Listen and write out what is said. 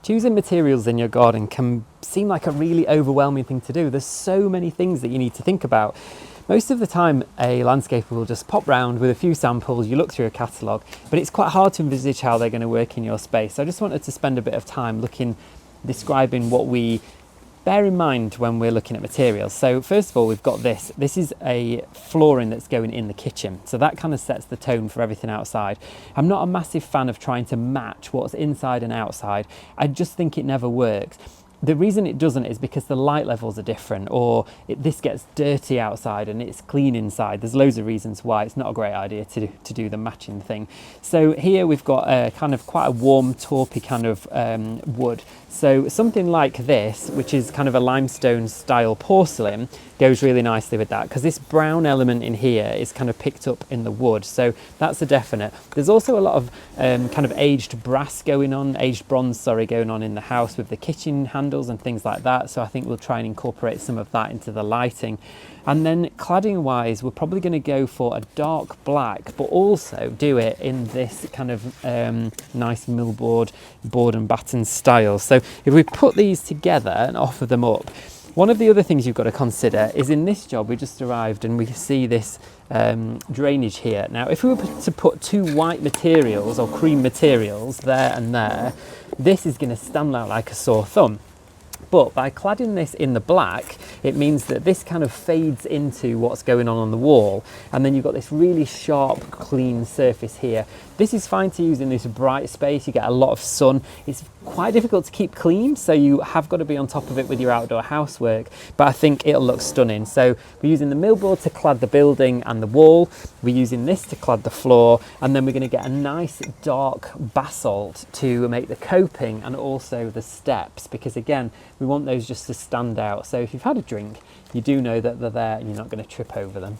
Choosing materials in your garden can seem like a really overwhelming thing to do. There's so many things that you need to think about. Most of the time, a landscaper will just pop round with a few samples, you look through a catalogue, but it's quite hard to envisage how they're going to work in your space. So I just wanted to spend a bit of time describing what we bear in mind when we're looking at materials. So first of all, we've got this. This is a flooring that's going in the kitchen. So that kind of sets the tone for everything outside. I'm not a massive fan of trying to match what's inside and outside. I just think it never works. The reason it doesn't is because the light levels are different, or this gets dirty outside and it's clean inside. There's loads of reasons why it's not a great idea to do the matching thing. So here we've got a kind of quite a warm, taupey kind of wood. So something like this, which is kind of a limestone style porcelain, goes really nicely with that, because this brown element in here is kind of picked up in the wood. So that's a definite. There's also a lot of kind of aged bronze going on in the house with the kitchen handles and things like that. So I think we'll try and incorporate some of that into the lighting. And then cladding wise, we're probably going to go for a dark black, but also do it in this kind of nice millboard board and batten style. So if we put these together and offer them up, one of the other things you've got to consider is in this job, we just arrived and we see this drainage here. Now, if we were to put two white materials or cream materials there and there, this is going to stand out like a sore thumb. But by cladding this in the black, it means that this kind of fades into what's going on the wall, and then you've got this really sharp, clean surface here. This is fine to use in this bright space. You get a lot of sun. It's quite difficult to keep clean, so you have got to be on top of it with your outdoor housework, but I think it'll look stunning. So we're using the millboard to clad the building and the wall. We're using this to clad the floor, and then we're going to get a nice dark basalt to make the coping and also the steps, because again, we want those just to stand out. So if you've had a drink, you do know that they're there and you're not going to trip over them.